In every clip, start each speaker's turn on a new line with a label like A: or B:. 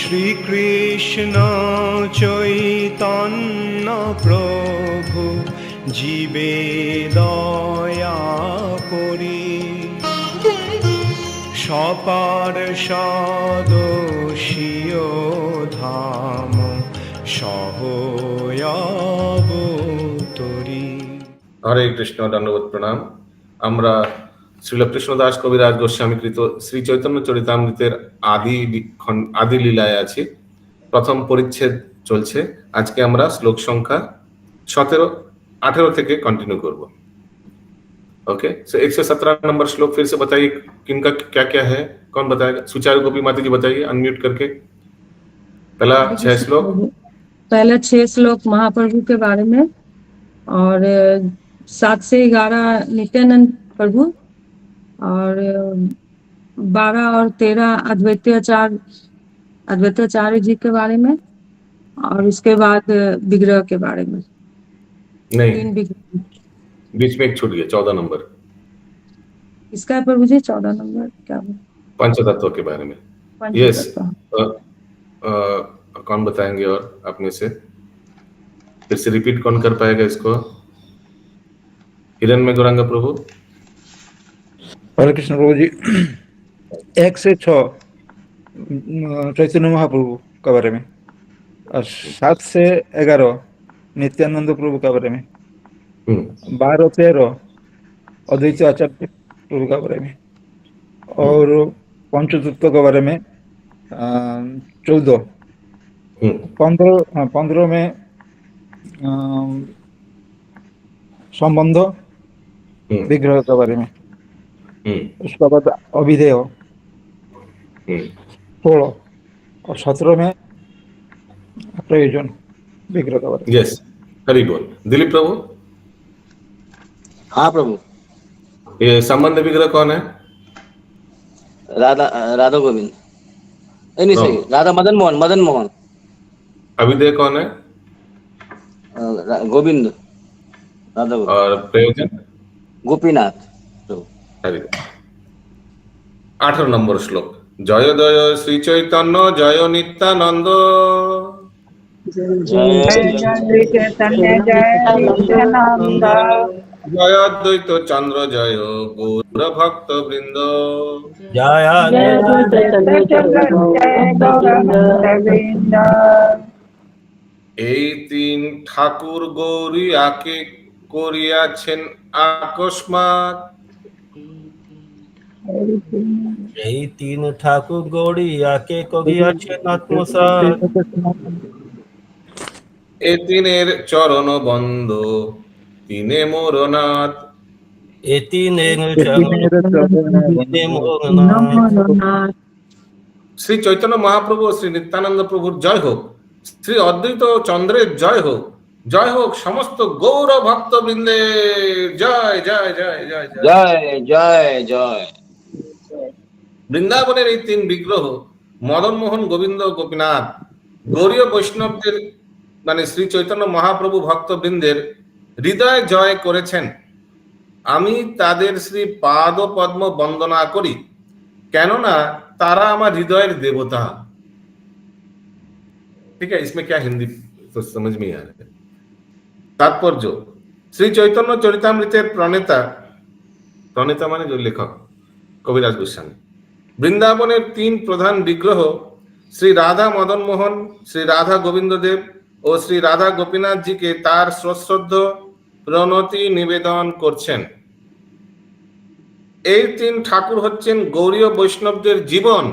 A: শ্রীকৃষ্ণ চৈতন্য প্রভু জীবে দয়া করি, সপার্ষদস্য ধাম সহয়াবতরি।
B: হরে কৃষ্ণ, দণ্ডবোধ প্রণাম। আমরা শ্রীল কৃষ্ণদাস কবিরাজ গোস্বামী কৃত শ্রী চৈতন্য চরিতামৃতের আদি লীলায় আছি। প্রথম পরিচ্ছেদ চলছে। আজকে আমরা শ্লোক সংখ্যা 17-18 থেকে কন্টিনিউ করব। ओके, सो 117 नंबर श्लोक फिर से बताइए, किनका क्या क्या है, कौन बताएगा? सुचारू गोपी माता जी बताइए अनम्यूट करके। पहला 6 श्लोक,
C: पहला 6 श्लोक महाप्रभु के बारे में और 7 से 11 नित्यानंद प्रभु और 12 और 13 अद्वैताचार्य जी के बारे में और उसके बाद विग्रह के बारे में।
B: नहीं
C: 3 विग्रह।
B: बीच में एक छूट गया, 14 नंबर।
C: इसका है प्रभु जी 14 नंबर क्या है?
B: पंचतत्व के बारे में। यस, कौन बताएंगे और अपने से? फिर से रिपीट कौन कर पाएगा इसको? हिरण में गौरांग प्रभु।
D: हरे कृष्ण प्रभु जी। 1 से 6 चैतन्य महाप्रभु के बारे में और 7 से 11 नित्यानंद प्रभु के बारे में, 12-13 अद्वैत आचार्य प्रभु के बारे में और पंचतत्व के बारे में 14, 15 में संबंध विग्रह के बारे में, उसके बाद अभिधेय 16 और 17 में प्रयोजन विग्रह के बारे में।
B: यस, हरि बोल। दिलीप प्रभु।
E: हाँ प्रभु।
B: ये संबंध विग्रह कौन है?
E: राधा गोविंद, नहीं सही, राधा मदन मोहन।
B: अभिधेय कौन है?
E: गोविंद, राधा गोविंद।
B: और प्रयोजन?
E: गोपीनाथ प्रभु।
B: हरि बोल। 18 नंबर श्लोक, जय जय श्री चैतन्य जय नित्यानंद, जय अद्वैत चंद्र जय गौर भक्त वृंद, এই 3 ঠাকুর গৌরী আকে করিয়াছেন আকস্মাৎ,
F: এই 3 ঠাকুর গৌড়িয়াকে করিয়াছেন আত্মসাৎ,
B: এ তিনের চরণ বন্ধ তিনে মোরনাথ,
F: এ তিনের চরণে মোর নাথ।
B: শ্রী চৈতন্য মহাপ্রভু ও শ্রী নিত্যানন্দ প্রভুর জয় হোক, শ্রী অদ্বৈত চন্দ্রের জয় হোক, জয় হোক সমস্ত গৌর ভক্ত বৃন্দের জয় জয় জয় জয়
E: জয় জয় জয়।
B: বৃন্দাবনের এই 3 বিগ্রহ মদন মোহন, গোবিন্দ, গোপীনাথ গৌরীয় বৈষ্ণবদের মানে শ্রী চৈতন্য মহাপ্রভু ভক্তবৃন্দের হৃদয় জয় করেছেন। আমি তাদের শ্রী পাদ পদ্ম বন্দনা করি, কেননা তারা আমার হৃদয়ের দেবতা। ঠিক আছে, इसमें क्या हिंदी तो समझ में आ रहा है। तात्पर्य, श्री चैतन्य चरितामृतेर प्रणेता মানে যে লেখক কবিরাজ গোস্বামী, বৃন্দাবনের 3 প্রধান বিগ্রহ শ্রী রাধা মদন মোহন, শ্রী রাধা গোবিন্দদেব ও শ্রী রাধা গোপীনাথ জিকে তার সশ্রদ্ধ প্রণতি নিবেদন করছেন। এই 3 ঠাকুর হচ্ছেন গৌরীয় বৈষ্ণবদের জীবন।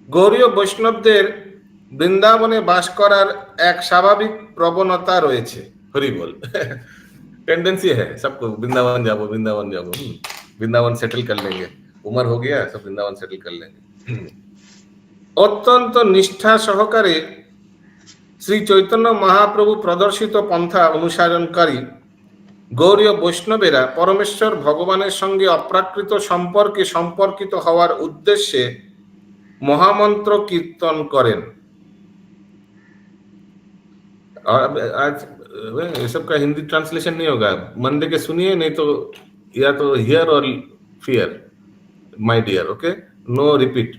B: গৌরীয় বৈষ্ণবদের বৃন্দাবনে বাস করার এক স্বাভাবিক প্রবণতা রয়েছে। হরি বল। टेंडेंसी है सबको, वृंदावन जाओ, वृंदावन सेटल कर लेंगे, उम्र हो गया सब वृंदावन सेटल कर लेंगे। অত্যন্ত নিষ্ঠা সহকারে শ্রী চৈতন্য মহাপ্রভু প্রদর্শিত পন্থা অনুসরণকারী গৌরীয় বৈষ্ণবেরা পরমেশ্বর ভগবানের সঙ্গে অপ্রাকৃত সম্পর্কে সম্পর্কিত হওয়ার উদ্দেশ্যে মহামন্ত্র কীর্তন করেন। आज ये सब का हिंदी ट्रांसलेशन नहीं होगा, मन दे के सुनिए, नहीं तो या तो hear or fear my dear, okay, no repeat.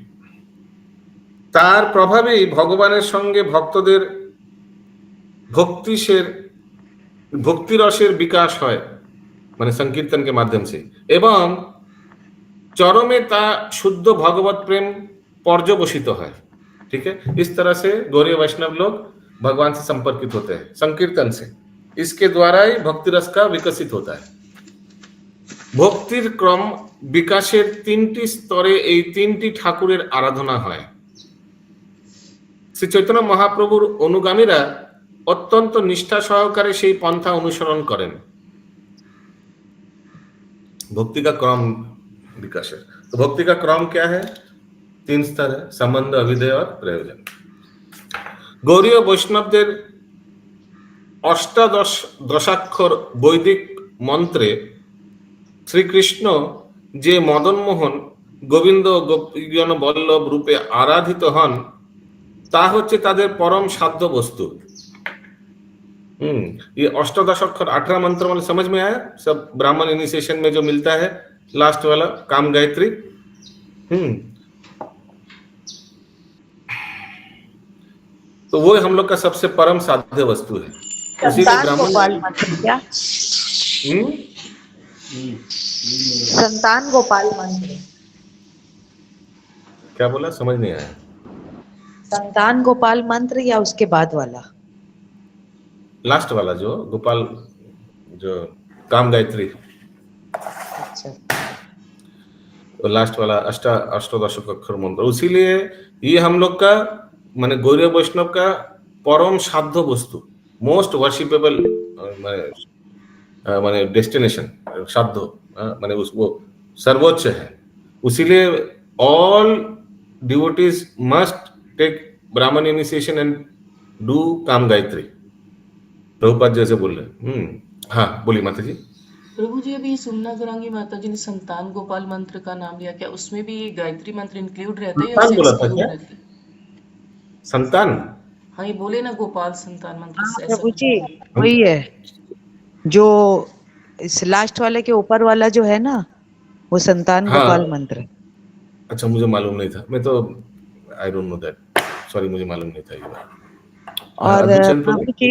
B: তার প্রভাবেই ভগবানের সঙ্গে ভক্তদের ভক্তিরসের বিকাশ হয়, মানে সংकीर्तन के माध्यम से, এবং চরমে তা शुद्ध भगवत प्रेम पर्यवसित है। ठीक है, इस तरह से गौरीय वैष्णव लोग भगवान से संपर्कित होते हैं संकीर्तन से। इसके द्वारा ही भक्ति रस का विकसित होता है। ভক্তির ক্রম বিকাশের তিনটি স্তরে এই তিনটি ঠাকুরের আরাধনা হয়। শ্রী চৈতন্য মহাপ্রভুর অনুগামীরা অত্যন্ত নিষ্ঠা সহকারে সেই পন্থা অনুসরণ করেন। भक्ति का क्रम विकास है। तो भक्ति का क्रम क्या है? 3 स्तर है, संबंध, अभिधेय और प्रयोजन। गौरीय वैष्णवদের অষ্টাদশ দশাক্ষর বৈদিক মন্ত্রে শ্রীকৃষ্ণ যে মদনমোহন গোবিন্দ গোপীজন বল্লভ রূপে আরাধিত হন তা হচ্ছে তাদের পরম সাধ্য বস্তু। ये अष्टादश अक्षर 18 मंत्र वाले समझ में आया? सब ब्राह्मण इनिशिएशन में जो मिलता है लास्ट वाला काम गायत्री। तो वो हम लोग का सबसे परम साध्य वस्तु है।
G: संतान गोपाल मंत्र क्या? संतान गोपाल मंत्र
B: क्या बोला? समझ नहीं आया।
G: संतान गोपाल मंत्र या उसके बाद वाला?
B: लास्ट वाला जो गोपाल, जो काम गायत्री,
G: अच्छा,
B: तो लास्ट वाला अष्टादश अक्षर मंत्र। इसीलिए ये हम लोग का माने गौरीय वैष्णव का परम साध्य वस्तु, मोस्ट वर्शिपेबल माने डेस्टिनेशन, साध्य माने वो सर्वोच्च है। इसीलिए ऑल डिवोटीज मस्ट टेक ब्राह्मण इनिशिएशन एंड डू काम गायत्री। प्रभुपाद जैसे बोल रहे। हाँ बोलिए माता जी।
H: प्रभु जी, अभी सुमना गौरांगी माता जी ने संतान गोपाल मंत्र का नाम लिया, क्या उसमें भी गायत्री मंत्र इंक्लूड रहता है या
B: संतान बोला था
H: exclude
B: क्या?
H: रहता है?
B: संतान,
H: हाँ ये बोले ना गोपाल संतान मंत्र से, ऐसा
G: प्रभु जी वही है जो इस लास्ट वाले के ऊपर वाला जो है ना, वो संतान
B: हाँ।
G: गोपाल मंत्र।
B: अच्छा मुझे मालूम नहीं था, मैं तो I don't know that, sorry मुझे मालूम नहीं था ये बात।
G: और
B: अभिचंद प्रभु?
G: प्रभु जी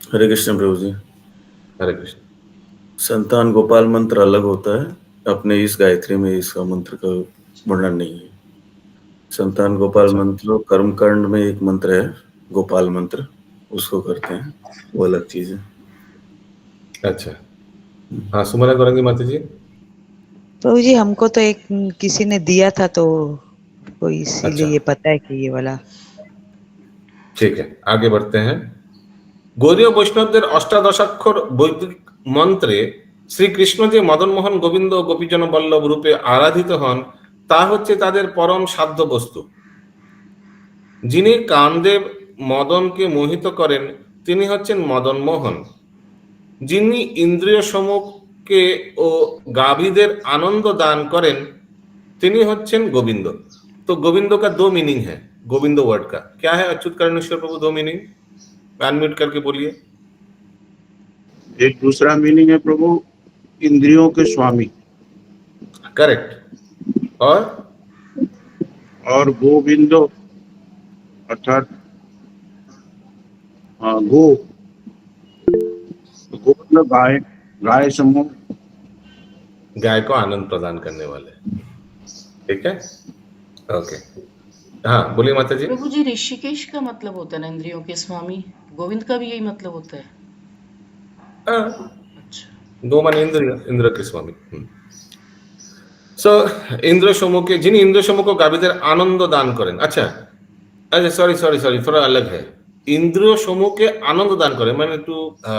I: हरे कृष्ण प्रभु जी।
B: हरे कृष्ण।
I: संतान गोपाल मंत्र अलग होता है, अपने इस गायत्री में इसका मंत्र का वर्णन नहीं है। संतान गोपाल मंत्र कर्मकांड में एक मंत्र है गोपाल मंत्र, उसको करते हैं, वो अलग चीज है।
B: अच्छा हाँ, सुमना गौरांगी माता जी।
G: प्रभु जी हमको तो एक किसी ने दिया था तो इसीलिए
B: अच्छा।
G: ये पता है कि ये वाला।
B: ठीक है, आगे बढ़ते हैं। গৌরীয় বৈষ্ণবদের অষ্টাদশাক্ষর বৈদিক মন্ত্রে শ্রীকৃষ্ণ যে মদনমোহন গোবিন্দ ও গোপীজন বল্লভ রূপে আরাধিত হন তা হচ্ছে তাদের পরম সাধ্য বস্তু। যিনি কামদেব মদনকে মোহিত করেন তিনি হচ্ছেন মদনমোহন। যিনি ইন্দ্রিয় সমূহকে ও গাভীদের আনন্দ দান করেন তিনি হচ্ছেন গোবিন্দ। तो गोविंदो का 2 मीनिंग है, गोविंदो वर्ड का क्या है? अच्युत करुणेश्वर प्रभु 2 मीनिंग अनम्यूट करके बोलिए।
J: एक दूसरा मीनिंग है प्रभु इंद्रियों के स्वामी,
B: करेक्ट। और
J: गोविंदो अर्थात गो मतलब गाय समूह,
B: गाय को आनंद प्रदान करने वाले। ठीक है, ओके। हाँ बोलिए माता जी।
H: प्रभु जी ऋषिकेश का मतलब होता है ना इंद्रियों के स्वामी, गोविंद का भी यही मतलब होता है? अच्छा,
B: गो माने इंद्र के स्वामी। सो इंद्र समूह के, जिन इंद्र समूह को गाभीদের आनंद दान करें। अच्छा अच्छा, सॉरी थोड़ा अलग है। इंद्र समूह के आनंद दान करें माने to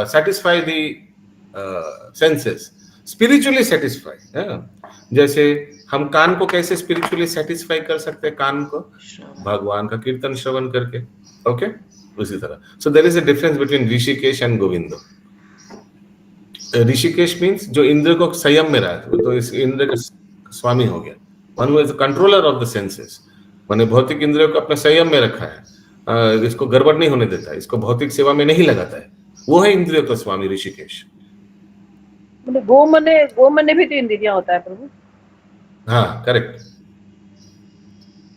B: satisfy the senses, spiritually satisfy. जैसे हम कान को कैसे स्पिरिचुअली सेटिस्फाई कर सकते हैं? कान को भगवान का कीर्तन श्रवण करके। ओके, उसी तरह so there is a difference between Rishikesh and Govind. Rishikesh means जो इंद्र को संयम में रहा, तो इस इंद्र का स्वामी हो गया, one is controller of the senses, माने भौतिक इंद्रियों को अपने संयम में रखा है, इसको गड़बड़ नहीं होने देता है, इसको भौतिक सेवा में नहीं लगाता है, वो है इंद्रियों का स्वामी ऋषिकेश।
K: गो मने भी तो इंद्रियां होता है प्रभु।
B: হ্যাঁ কারেক্ট।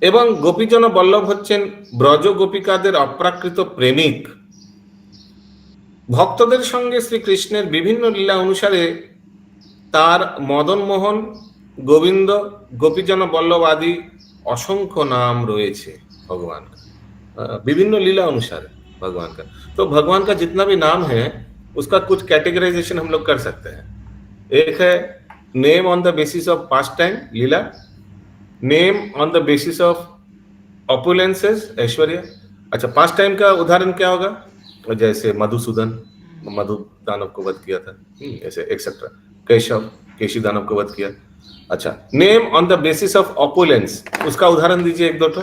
B: এবং গোপীজন বল্লভ হচ্ছেন ব্রজ গোপিকাদের অপ্রাকৃত প্রেমিক। ভক্তদের সঙ্গে শ্রীকৃষ্ণের বিভিন্ন লীলা অনুসারে তার মদন মোহন, गोविंद, गोपीजन बल्लभ आदि असंख्य नाम रয়েছে भगवान का, विभिन्न लीला अनुसार भगवान का। तो भगवान का जितना भी नाम है उसका कुछ कैटेगराइजेशन हम लोग कर सकते हैं। एक है name on the basis of past time lila, name on the basis of opulences aishwarya. अच्छा, पास्ट टाइम का उदाहरण क्या होगा? जैसे मधुसूदन, मधु दानव को वध किया था, ऐसे एक्सेट्रा। केशव, केशी दानव को वध किया। अच्छा, name on the basis of opulence, उसका उदाहरण दीजिए एक दो तो।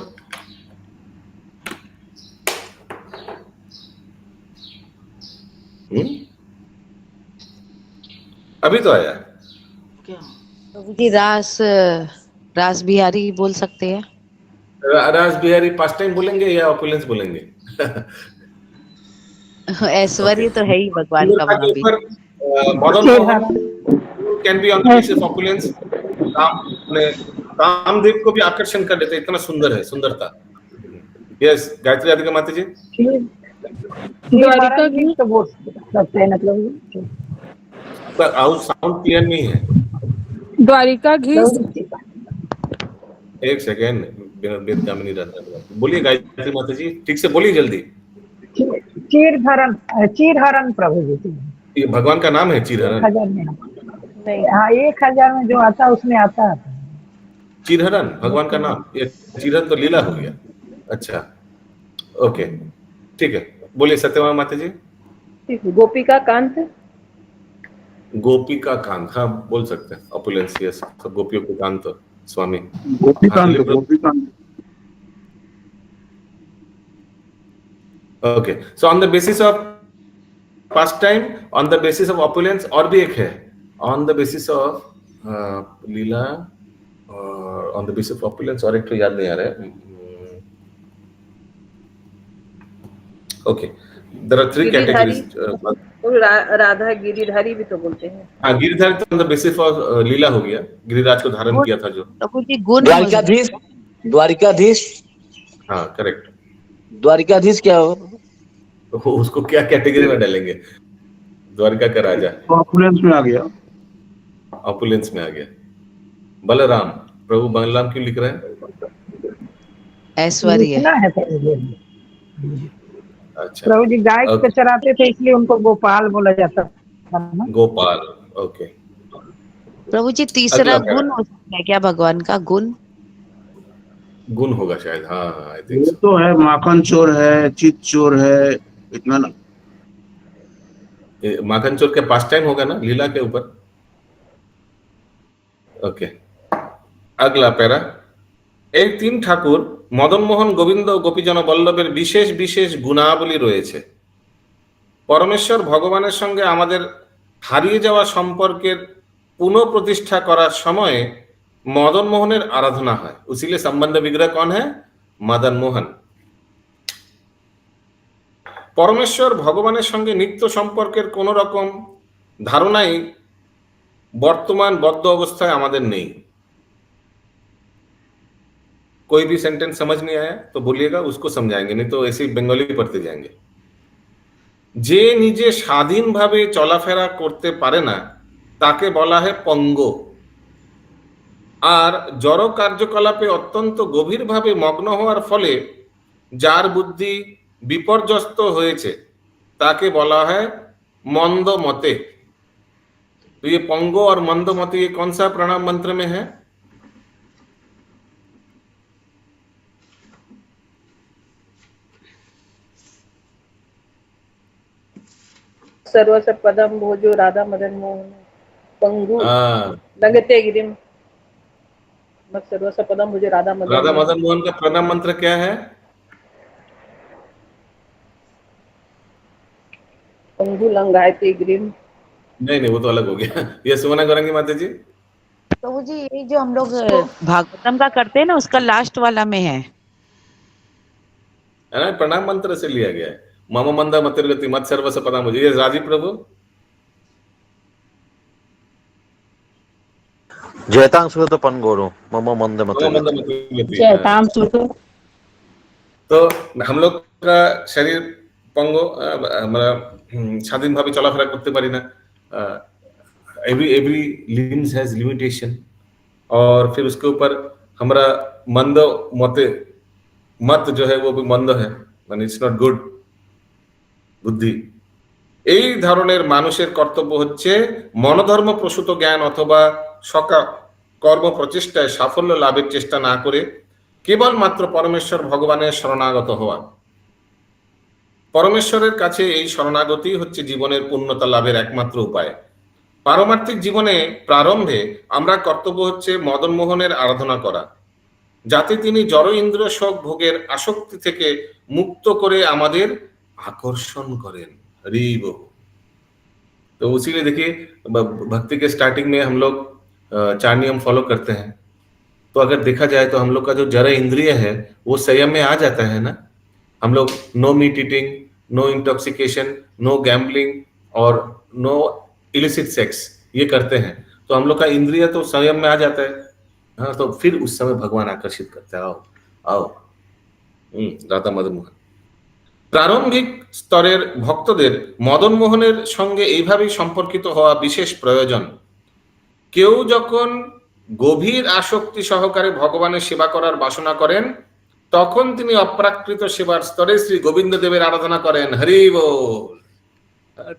B: अभी तो आया
H: क्या?
G: जी रास बिहारी बोल सकते हैं।
B: रास बिहारी पास्ट टाइम बोलेंगे या ऑपुलेंस बोलेंगे?
G: ऐश्वर्य तो है ही भगवान का महावीर।
B: Madan Mohan can be on the basis of opulence. Kamadev को भी आकर्षण कर देते, इतना सुंदर है, सुंदरता। यस, गायत्री राधिका माता जी।
C: द्वारिका की
K: तो बोल सकते हैं, मतलब
B: साउंड क्लियर नहीं है।
C: द्वारिका घीस,
B: एक सेकेंड, वेद कामिनी राधा बोलिए गायत्री माता जी, ठीक से बोलिए जल्दी।
K: चीरहरण प्रभु जी।
B: ये भगवान का नाम है चीरहरण?
K: 1000 में नहीं, हाँ 1000 में जो आता है उसमें आता है
B: चीरहरण भगवान का नाम। ये चीरहरण तो लीला हो गया। अच्छा, ओके, ठीक है, बोलिए सत्यभामा माता जी।
C: गोपिका कांत,
B: गोपिका कांत, हाँ बोल सकते हैं। ऑपुलेंस, यस, सब गोपियों को कांत स्वामी।
J: Gopikant.
B: Okay, so on the basis of past time, on the basis of opulence, और भी एक है on the basis of lila, और on the basis of opulence, और एक तो याद नहीं आ रहा है। Okay, there are 3 categories.
C: Radha Giridhari भी तो बोलते हैं।
B: हाँ, गिरिधारी तो on the basis of lila हो गया, गिरिराज को धारण किया था जो।
G: प्रभु जी गुण
E: द्वारिकाधीश, द्वारिकाधीश,
B: हाँ करेक्ट।
E: द्वारिकाधीश क्या हो?
B: उसको क्या कैटेगरी में डालेंगे? द्वारिका का राजा,
J: ऑपुलेंस में आ गया।
B: ऑपुलेंस में आ गया। बलराम, प्रभु बलराम क्यों लिख रहे हैं?
G: ऐश्वर्य
K: लिखना है प्रभु जी।
B: अच्छा,
K: प्रभु जी गाय को चराते थे इसलिए उनको गोपाल बोला जाता था ना।
B: गोपाल, ओके।
G: प्रभु जी तीसरा
B: अगला
G: गुण हो सकता है क्या भगवान का? गुण
B: गुण होगा शायद, हाँ आई थिंक
J: वो तो है, माखन चोर है, चित चोर है, इतना ना।
B: माखन चोर के पास टाइम होगा ना लीला के ऊपर। ओके, अगला पैरा। এই 3 ঠাকুর মদন মোহন, গোবিন্দ ও গোপীজন বল্লভের বিশেষ বিশেষ গুণাবলী রয়েছে। পরমেশ্বর ভগবানের সঙ্গে আমাদের হারিয়ে যাওয়া সম্পর্কের পুনঃপ্রতিষ্ঠা করার সময়ে মদন মোহনের আরাধনা হয়। उसीलिए संबंध विग्रह कौन है? मदन मोहन। পরমেশ্বর ভগবানের সঙ্গে নিত্য সম্পর্কের কোন রকম ধারণাই বর্তমান বদ্ধ অবস্থায় আমাদের নেই। कोई भी सेंटेंस समझ नहीं आया तो बोलिएगा, उसको समझाएंगे, नहीं तो ऐसे ही बंगाली पढ़ते जाएंगे। যে নিজে স্বাধীনভাবে চলাফেরা করতে পারে না তাকে বলা হয় পঙ্গ। আর জড় কার্যকলাপে অত্যন্ত গভীরভাবে মগ্ন হওয়ার ফলে যার বুদ্ধি বিপর্যস্ত হয়েছে তাকে বলা হয় मंदमते। तो ये पंगो और मंदमते ये कौन सा प्रणाम मंत्र में है?
C: सर्वस पदम भोजो राधा मदन मोहन पंगु लगते गिरिम। सर्वस पदम भोजो राधा मदन
B: मोहन का प्रणाम मंत्र क्या है?
C: पंगु लंगायते गिरिम।
B: नहीं, वो तो अलग हो गया। ये सुमना गौरंगी माता जी।
G: प्रभु जी ये जो हम लोग भागवतम का करते हैं ना उसका लास्ट वाला में है
B: ना, प्रणाम मंत्र से लिया गया है। मम मंदा मतिर्गति मत सर्वस पदा मुझे। ये राजीव प्रभु।
L: जयतां सुगतपन गौरव मम मंद मत
K: जयताम सुतो
B: तो हम लोग का शरीर पंगो আমরা স্বাধীনভাবে চলাফেরা করতে পারি না एवरी लिम्स हैज लिमिटेशन और फिर उसके ऊपर हमारा मंद मत जो है वो भी मंद है মানে इट्स नॉट गुड বুদ্ধি এই ধরনের মানুষের কর্তব্য হচ্ছে মনোধর্ম প্রসূত জ্ঞান অথবা সকা কর্ম প্রচেষ্টায় সাফল্য লাভের চেষ্টা না করে কেবলমাত্র পরমেশ্বর ভগবানের শরণাগত হওয়া পরমেশ্বরের কাছে এই শরণাগতি হচ্ছে জীবনের পূর্ণতা লাভের একমাত্র উপায় পারমার্থিক জীবনে প্রারম্ভে আমরা কর্তব্য হচ্ছে মদন মোহনের আরাধনা করা যাতে তিনি জড় ইন্দ্রিয় সুখ ভোগের আসক্তি থেকে মুক্ত করে আমাদের आकर्षण करें हरि वो तो उसीलिए देखिए भक्ति के स्टार्टिंग में हम लोग 4 नियम फॉलो करते हैं तो अगर देखा जाए तो हम लोग का जो जड़ इंद्रिय है वो संयम में आ जाता है ना हम लोग no meat eating no intoxication no gambling और नो इलिसिट सेक्स ये करते हैं तो हम लोग का इंद्रिय तो संयम में आ जाता है हाँ तो फिर उस समय भगवान आकर्षित करते हैं आओ आओ राधा मदन मोहन প্রারম্ভিক স্তরের ভক্তদের মদন মোহনের সঙ্গে এইভাবেই সম্পর্কিত হওয়া বিশেষ প্রয়োজন কেউ যখন গভীর আসক্তি সহকারে ভগবানের সেবা করার বাসনা করেন তখন তিনি অপ্রাকৃত সেবার স্তরে শ্রী গোবিন্দ দেবের আরাধনা করেন হরি बोल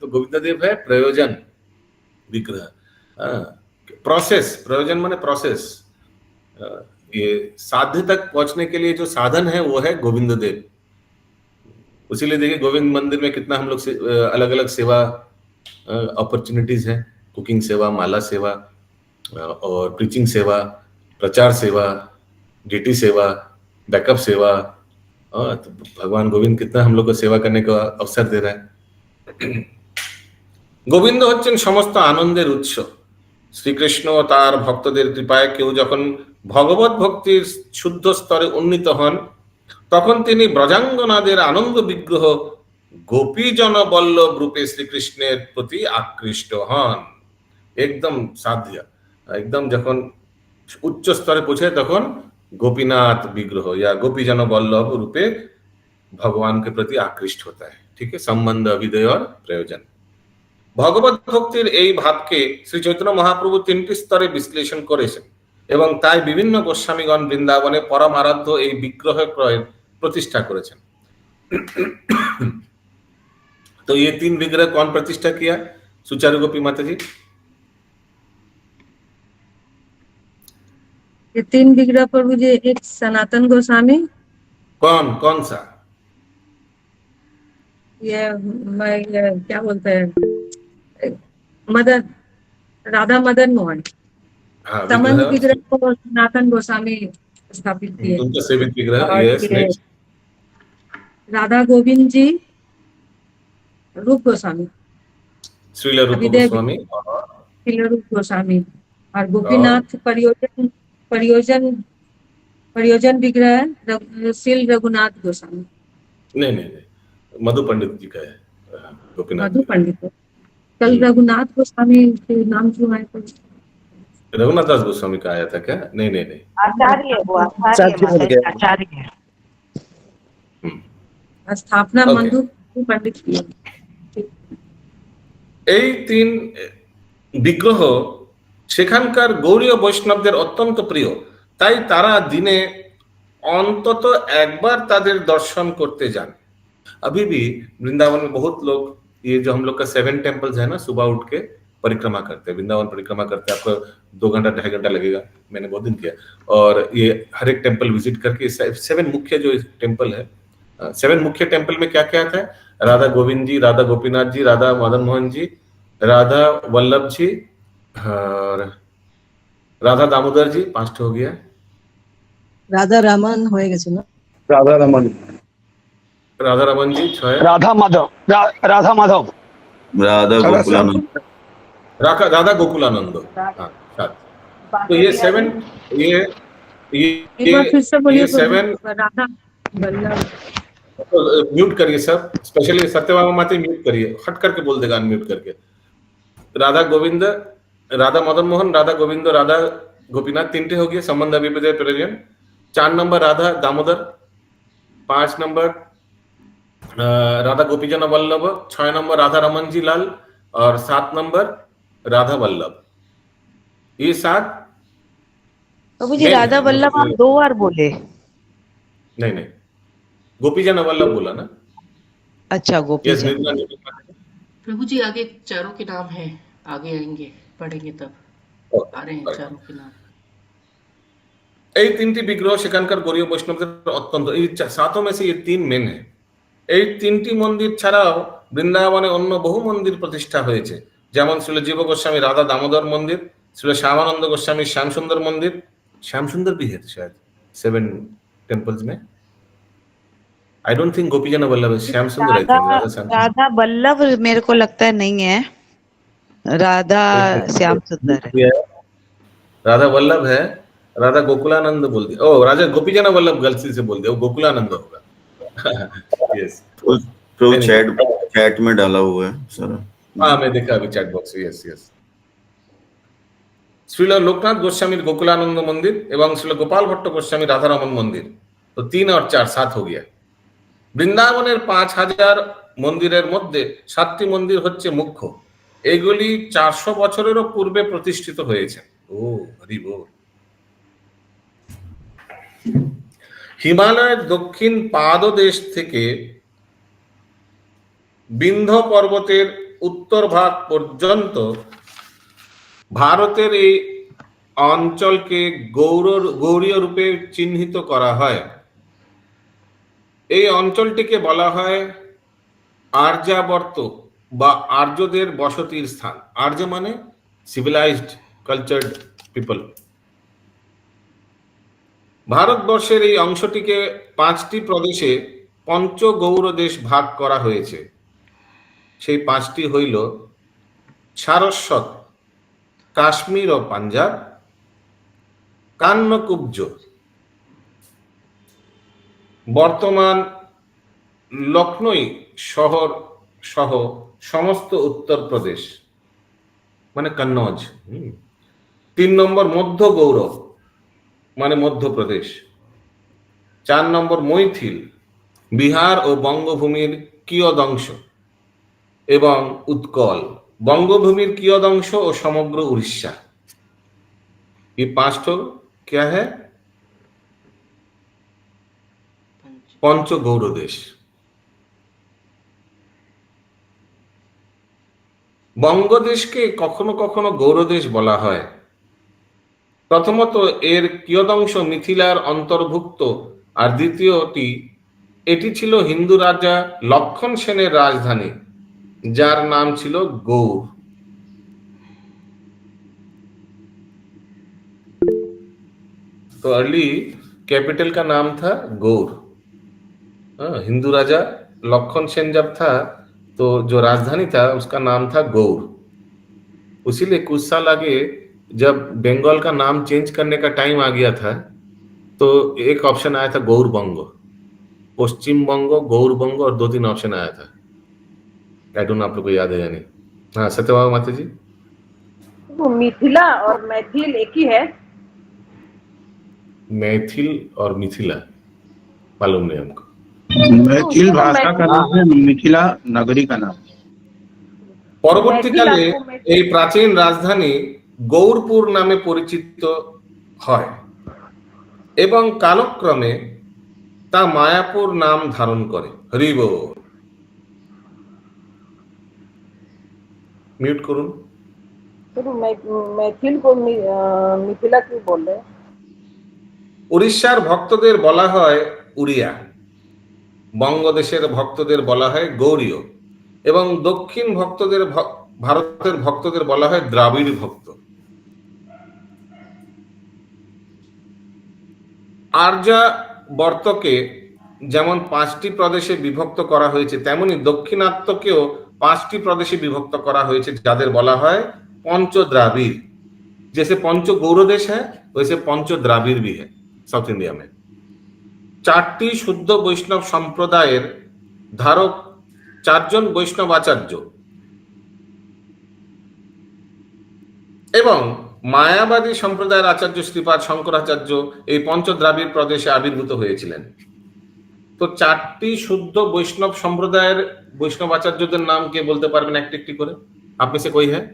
B: तो गोविंद देव है प्रयोजन विग्रह प्रोसेस प्रयोजन माने प्रोसेस ये साध्य तक पहुंचने के लिए जो साधन है वो है गोविंद देव उसीलिए देखिए गोविंद मंदिर में कितना हम लोग से अलग अलग सेवा अपॉर्चुनिटीज हैं कुकिंग सेवा माला सेवा और प्रीचिंग सेवा प्रचार सेवा डीटी सेवा बैकअप सेवा तो भगवान गोविंद कितना हम लोग को सेवा करने का अवसर दे रहा है গোবিন্দ হচ্ছেন সমস্ত আনন্দের উৎস শ্রীকৃষ্ণ ও তার ভক্তদের কৃপায় কেউ যখন ভগবত ভক্তির শুদ্ধ স্তরে উন্নীত হন তখন তিনি ব্রজাঙ্গনাদের আনন্দ বিগ্রহ গোপীজন বল্লভ রূপে শ্রীকৃষ্ণের প্রতি আকৃষ্ট হন একদম সাধ্য একদম যখন উচ্চ স্তরে পৌঁছে তখন गोपीनाथ विग्रह या गोपीजन बल्लभ रूपे भगवान के प्रति आकृष्ट होता है ठीक है संबंध अभिदय और प्रयोजन ভগবত ভক্তির এই ভাবকে শ্রী চৈতন্য মহাপ্রভু 3টি স্তরে বিশ্লেষণ করেছেন এবং তাই বিভিন্ন গোস্বামীগণ বৃন্দাবনে পরম আরাধ্য এই বিগ্রহ ক্রয়ের प्रतिष्ठा করেছেন तो ये 3 विग्रह कौन प्रतिष्ठा किया सुचारू गोपी माता जी
C: ये 3 विग्रह प्रभु जी एक सनातन गोस्वामी
B: कौन सा
C: ये क्या बोलते हैं मदन राधा मदन मोहन तमन विग्रह को सनातन गोस्वामी स्थापित किए
B: उनका सेवित विग्रह यस नेक्स्ट
C: राधा गोविंद जी रूप गोस्वामी
B: श्रील रूप गोस्वामी
C: श्रील रूप गोस्वामी और गोपीनाथ परियोजन विग्रह श्रील रघुनाथ गोस्वामी
B: नहीं मधु पंडित जी का है गोपीनाथ
C: मधु पंडित कल रघुनाथ गोस्वामी के नाम क्यों आए थे
B: रघुनाथ दास गोस्वामी का आया था क्या नहीं
G: आचार्य वो आचार्य
C: स्थापना मधु पंडित की
B: এই 3 বিগ্রহ সেখানকার গৌড়ীয় বৈষ্ণবদের অত্যন্ত প্রিয় তাই তারা দিনে অন্তত একবার তাদের দর্শন করতে যান अभी भी वृंदावन में बहुत लोग ये जो हम लोग का 7 टेम्पल्स है ना सुबह उठ के परिक्रमा करते हैं वृंदावन परिक्रमा करते हैं आपको 2 घंटा 2.5 घंटा लगेगा मैंने बहुत दिन किया और ये हर एक टेम्पल विजिट करके 7 मुख्य जो टेम्पल है 7 मुख्य टेम्पल में क्या क्या आता है राधा गोविंद जी राधा गोपीनाथ जी राधा मदन मोहन जी राधा वल्लभ जी और राधा दामोदर जी 5 हो गया
C: राधा रमन हो গেছে না
J: राधा रमन
B: जी 6
K: राधा माधव
I: राधा गोकुलानंद
B: राधा गोकुलानंद हाँ 7 तो ये 7 ये
C: फिर से बोलिए
B: 7
C: राधा वल्लभ
B: म्यूट करिए सब स्पेशली सत्यभामा माता म्यूट करिए हट करके बोल देगा अनम्यूट करके राधा गोविंद राधा मदन मोहन राधा गोविंद राधा गोपीनाथ 3 हो गए, संबंध विपरीत प्रयोजन। 4 number Radha Damodar, 5 number Radha Gopijan Vallabh, 6 number Radha Raman ji Lal और 7 नंबर राधा वल्लभ। ये 7
G: प्रभु जी राधा वल्लभ आप 2 बार बोले।
B: नहीं गोपीजन वल्लभ बोला ना।
G: अच्छा गोपीजन।
H: प्रभु जी आगे चारों के नाम है, आगे आएंगे पढ़ेंगे तब आ रहे हैं चारों के नाम।
B: এই 3টি বিগ্রহ সেখানকার গৌড়ীয় বৈষ্ণবদের অত্যন্ত, এই 7 में से ये 3 মেন है। এই 3টি মন্দির ছাড়াও বৃন্দাবনে অন্য বহু মন্দির প্রতিষ্ঠা হয়েছে, যেমন শ্রীল জীব গোস্বামী রাধা দামোদর মন্দির, শ্রীল শ্যামানন্দ গোস্বামী श्याम सुंदर मंदिर। श्याम सुंदर भी है शायद 7 टेम्पल्स में। आई डोंट थिंक गोपीजन वल्लभ है, श्याम सुंदर आई थिंक।
G: राधा वल्लभ मेरे को लगता है नहीं है, राधा श्याम सुंदर है।
B: राधा वल्लभ है, राधा गोकुलानंद बोल दिया। ओ राजा गोपीजन वल्लभ गलती से बोल दिया, वो गोकुलानंद होगा। यस
I: तो चैट में डाला हुआ है सर।
B: हाँ मैं देखा अभी chat box. Yes yes Srila Lokanath Goswami Gokulananda Mandir एवं श्रील गोपाल भट्ट गोस्वामी राधारमन मंदिर। तो 3 और 4 7 हो गया। বৃন্দাবনের 5000 মন্দিরের মধ্যে 7টি মন্দির হচ্ছে মুখ্য। এগুলি 400 বছরেরও পূর্বে প্রতিষ্ঠিত হয়েছে। ও হরি বল। হিমালয়ের দক্ষিণ পাদদেশ থেকে বিন্ধ্য পর্বতের উত্তর ভাগ পর্যন্ত ভারতের এই অঞ্চলকে গৌড়ীয় রূপে চিহ্নিত করা হয়। এই অঞ্চলটিকে বলা হয় আর্যাবর্ত বা আর্যদের বসতির স্থান। আর্য মানে সিভিলাইজড কালচার্ড পিপল। ভারতবর্ষের এই অংশটিকে 5টি প্রদেশে পঞ্চগৌর দেশ ভাগ করা হয়েছে। সেই 5টি হইল সারস্বত, কাশ্মীর ও পাঞ্জাব, কান্নকুব্জ, বর্তমান লখনৌ শহর সহ সমস্ত উত্তরপ্রদেশ মানে কন্নৌজ। 3 নম্বর মধ্য গৌর মানে মধ্যপ্রদেশ। 4 নম্বর মৈথিল, বিহার ও বঙ্গভূমির কিয়দংশ এবং উৎকল, বঙ্গভূমির কিয়দংশ ও সমগ্র উড়িষ্যা। ये 5 क्या है? পঞ্চগৌর দেশ। বঙ্গদেশকে কখনো কখনো গৌরদেশ বলা হয়। প্রথমত এর কিয়দংশ মিথিলার অন্তর্ভুক্ত, আর দ্বিতীয়টি এটি ছিল হিন্দু রাজা লক্ষণ সেনের রাজধানী, যার নাম ছিল গৌর। तो अर्ली कैपिटल का नाम था गौर। हिंदू राजा लक्षण सेन जब था तो जो राजधानी था उसका नाम था गौर। उसीलिए कुछ साल आगे जब बंगाल का नाम चेंज करने का टाइम आ गया था तो एक ऑप्शन आया था गौर बंग, पश्चिम बंग, गौर बंग और 2-3 ऑप्शन आया था। आई डोंट नो आप लोग को याद है या नहीं। हाँ सत्यभामा माता जी।
K: तो मिथिला और मैथिल एक ही है?
B: मैथिल और मिथिला मालूम नहीं हमको।
J: मैथिल भाषा का नाम है, मिथिला नगरी का नाम।
B: পরবর্তীকালে এই প্রাচীন রাজধানী গৌরপুর নামে পরিচিত হয় এবং কালক্রমে তা মায়াপুর নাম ধারণ করে। হরি বল। মিউট করুন।
K: तो मैथिल को मिथिला क्यों बोल रहे?
B: উড়িষ্যার ভক্তদের বলা হয় উড়িয়া, বঙ্গদেশের ভক্তদের বলা হয় গৌড়ীয় এবং দক্ষিণ ভক্তদের ভারতের ভক্তদের বলা হয় দ্রাবিড় ভক্ত। আর্যাবর্তকে যেমন 5টি প্রদেশে বিভক্ত করা হয়েছে তেমনি দক্ষিণাত্যকেও 5টি প্রদেশে বিভক্ত করা হয়েছে, যাদের বলা হয় पंचद्राविड़। जैसे पंच गौरदेश है वैसे पंच द्राविड़ भी है साउथ इंडिया में। 4टी शुद्ध वैष्णव संप्रदायर धारक 4 जन वैष्णव आचार्य एवं মায়াবাদী সম্প্রদায়ের আচার্য শ্রীপাদ শঙ্করাচার্য এই পঞ্চদ্রাবিড় প্রদেশে আবির্ভূত হয়েছিলেন। তো চারটি শুদ্ধ বৈষ্ণব সম্প্রদায়ের বৈষ্ণব আচার্যদের নাম কে বলতে পারবেন একটি একটি করে? আপনি সে কই হ্যাঁ?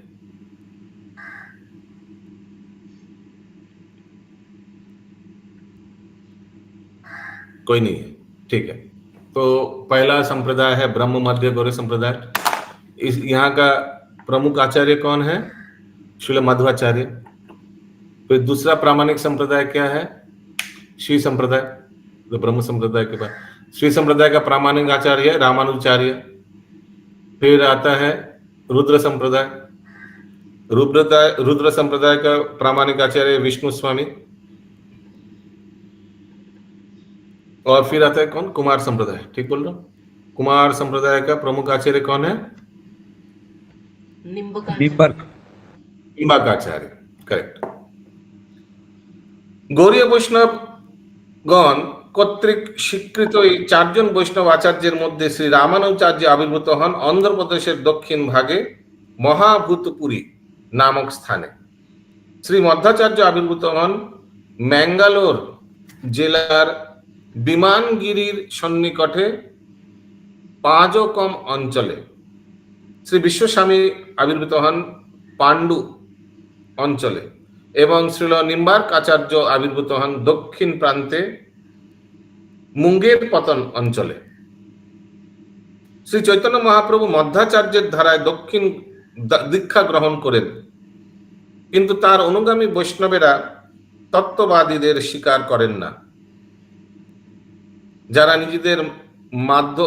B: कोई नहीं है, ठीक है। तो पहला संप्रदाय है ब्रह्म मध्य गौरी संप्रदाय। इस यहाँ का प्रमुख आचार्य कौन है? श्रील मध्वाचार्य। फिर दूसरा प्रामाणिक संप्रदाय क्या है? श्री संप्रदाय, जो ब्रह्म संप्रदाय के बाद श्री संप्रदाय का प्रामाणिक आचार्य है रामानुजाचार्य। फिर आता है रुद्र संप्रदाय। रुद्र संप्रदाय का प्रामाणिक आचार्य विष्णु स्वामी। और फिर आता है कौन? कुमार संप्रदाय। ठीक बोल रहा हूं? कुमार संप्रदाय का प्रमुख आचार्य कौन है? निम्बार्काचार्य, करेक्ट। गौरीय বৈষ্ণব গণ কর্তৃক স্বীকৃত এই চারজন বৈষ্ণব আচার্যের মধ্যে শ্রী রামানুজাচার্য আবির্ভূত হন অন্ধ্রপ্রদেশের দক্ষিণ ভাগে মহাভূতপুরী নামক স্থানে। শ্রী মধ্বাচার্য আবির্ভূত হন ম্যাঙ্গালোর জেলার বিমানগিরির সন্নিকটে পাঁজকম অঞ্চলে। শ্রী বিশ্বস্বামী আবির্ভূত হন পাণ্ডু অঞ্চলে এবং শ্রীল নিম্বার্ক আচার্য আবির্ভূত হন দক্ষিণ প্রান্তে মুঙ্গের পতন অঞ্চলে। শ্রী চৈতন্য মহাপ্রভু মধ্বাচার্যের ধারায় দক্ষিণ দীক্ষা গ্রহণ করেন, কিন্তু তার অনুগামী বৈষ্ণবেরা তত্ত্ববাদীদের স্বীকার করেন না, যারা নিজেদের মাধ্য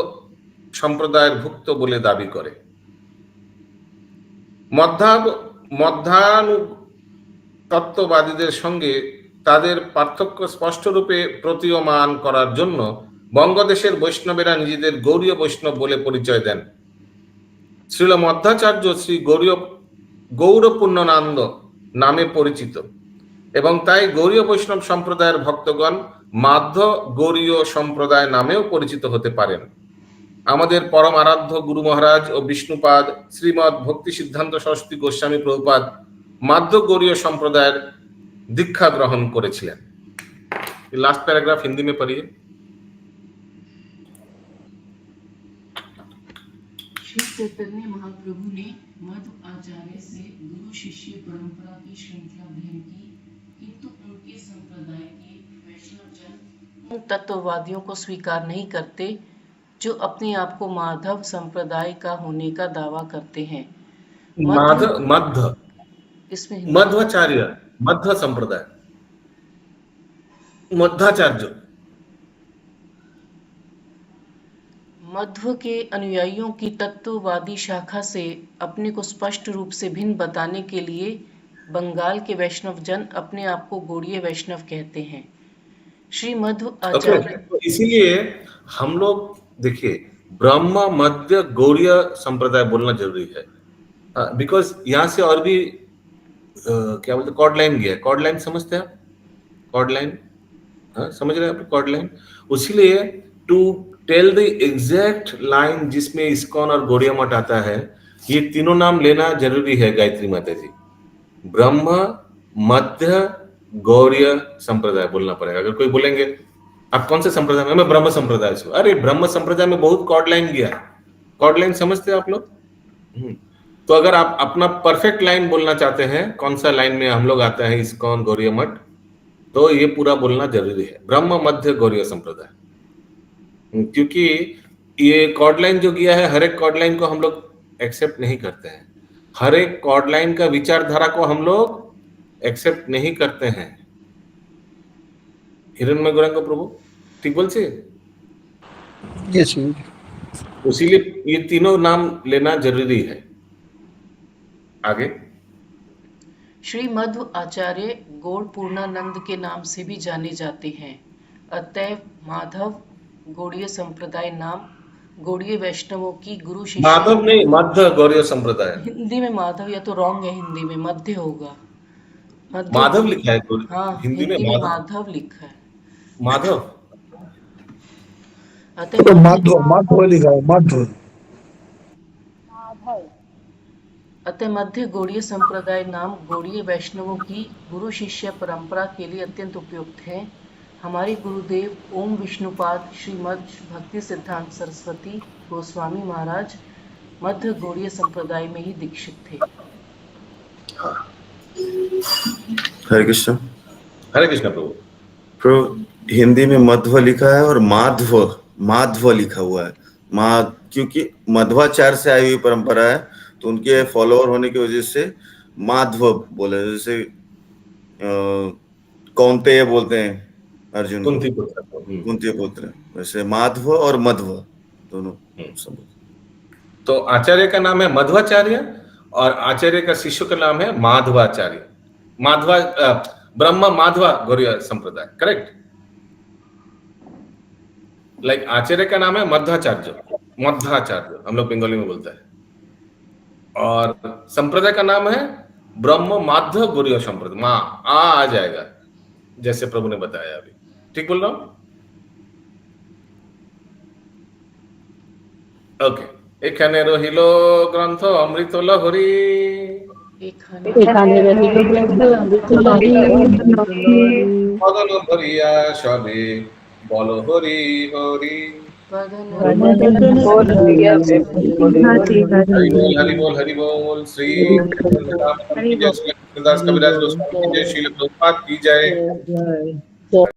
B: সম্প্রদায়ের ভুক্ত বলে দাবি করে। মধ্যানু তত্ত্ববাদীদের সঙ্গে তাদের পার্থক্য স্পষ্টরূপে প্রতীয়মান করার জন্য বঙ্গদেশের বৈষ্ণবেরা নিজেদের গৌড়ীয় বৈষ্ণব বলে পরিচয় দেন। শ্রীল মধ্বাচার্য শ্রী গৌরপূর্ণানন্দ নামে পরিচিত এবং তাই গৌড়ীয় বৈষ্ণব সম্প্রদায়ের ভক্তগণ মাধ্য গৌড়ীয় সম্প্রদায় নামেও পরিচিত হতে পারেন। আমাদের পরম আরাধ্য গুরু মহারাজ ও বিষ্ণুপাদ শ্রীমৎ ভক্তি সিদ্ধান্ত সরস্বতী গোস্বামী প্রভুপাদ মাধ্য গৌড়ীয় সম্প্রদায়ের दीक्षा ग्रहण करेছিলেন। लास्ट पैराग्राफ हिंदी में पढ़िए।
H: श्री चैतन्य महाप्रभु ने मध्व आचार्य से गुरु शिष्य परंपरा की श्रृंखला ग्रहण की, किंतु उनके संप्रदाय के वैष्णव जन उन तत्ववादियों को स्वीकार नहीं करते जो अपने आप को माधव संप्रदाय का होने का दावा करते हैं। इसमें
B: मध्वाचार्य, मध्व संप्रदाय, मध्वाचार्य
H: मध्व के अनुयायियों की तत्ववादी शाखा से अपने को स्पष्ट रूप से भिन्न बताने के लिए बंगाल के वैष्णव जन अपने आप को गौड़ीय वैष्णव कहते हैं। श्री मध्व आचार्य
B: तो इसीलिए हम लोग देखिए ब्रह्म मध्य गौड़ीय संप्रदाय बोलना जरूरी है, बिकॉज यहाँ से और भी क्या बोलते कॉर्ड लाइन गया। कॉर्ड लाइन समझते हैं आप? कॉर्ड लाइन समझ रहे हैं आप? कॉर्ड लाइन उसीलिए to tell the exact line जिसमें इस्कॉन और गौड़ीय मठ आता है, ये तीनों नाम लेना जरूरी है गायत्री माता जी। ब्रह्म मध्य गौड़ीय संप्रदाय बोलना पड़ेगा। अगर कोई बोलेंगे आप कौन से संप्रदाय में? मैं ब्रह्म संप्रदाय से। अरे ब्रह्म संप्रदाय में बहुत कॉर्ड लाइन गया। कॉर्ड लाइन समझते हैं आप लोग? तो अगर आप अपना परफेक्ट लाइन बोलना चाहते हैं, कौन सा लाइन में हम लोग आते हैं इस्कॉन गौड़ीय मठ, तो ये पूरा बोलना जरूरी है, ब्रह्म मध्य गौड़ीय संप्रदाय। क्योंकि ये कॉर्ड लाइन जो गया है, हर एक कॉर्ड लाइन को हम लोग एक्सेप्ट नहीं करते हैं, हर एक कॉर्ड लाइन का विचारधारा को हम लोग एक्सेप्ट नहीं करते हैं। हिरण्मय गौरांग प्रभु ठीक बोल से इसीलिए ये तीनों नाम लेना जरूरी है। आगे
H: श्री मध्व आचार्य गौड़ पूर्णानंद के नाम से भी जाने जाते हैं। अतएव माधव गौड़ीय संप्रदाय नाम गौड़ीय वैष्णवों की गुरु शिष्य।
B: माधव नहीं, मध्य गौड़ीय संप्रदाय।
H: हिंदी में माधव या तो रॉन्ग है, हिंदी में मध्य होगा।
B: माधव लिखा है,
H: हाँ हिंदी में माधव लिखा है।
B: माधव
H: अतएव अतः मध्य गौड़ीय संप्रदाय नाम गौड़ीय वैष्णवों की गुरु शिष्य परंपरा के लिए अत्यंत उपयुक्त है। हमारे गुरुदेव ओम विष्णुपाद श्रीमद भक्ति सिद्धांत सरस्वती गोस्वामी महाराज मध्य गौड़ीय संप्रदाय में ही दीक्षित थे।
I: हरे कृष्ण।
B: हरे कृष्ण प्रभु।
I: प्रभु हिंदी में मध्व लिखा है और माधव लिखा हुआ है। क्योंकि मध्वाचार्य से आई हुई परंपरा है तो उनके फॉलोअर होने की वजह से माधव बोले, जैसे कौन्तेय बोलते हैं अर्जुन, कुंती पुत्र, वैसे माधव और मध्व दोनों।
B: तो आचार्य का नाम है मध्वाचार्य और आचार्य का शिष्य का नाम है माधवाचार्य। ब्रह्म माधवा गौड़ीय संप्रदाय, करेक्ट। लाइक आचार्य का नाम है मध्वाचार्य हम लोग बंगाली में बोलते हैं, और संप्रदाय का नाम है ब्रह्म माध्व गौड़ीय संप्रदाय। आ जाएगा जैसे प्रभु ने बताया अभी, ठीक बोल रहा हूं? ओके। एखाने रहिल ग्रंथ अमृत लहरी, मदन भरिया सबे বলো হরি হরি। हरि बोल हरि बोल। श्री दास कविराज गोस्वामी की जय, श्रील प्रभुपाद की जय।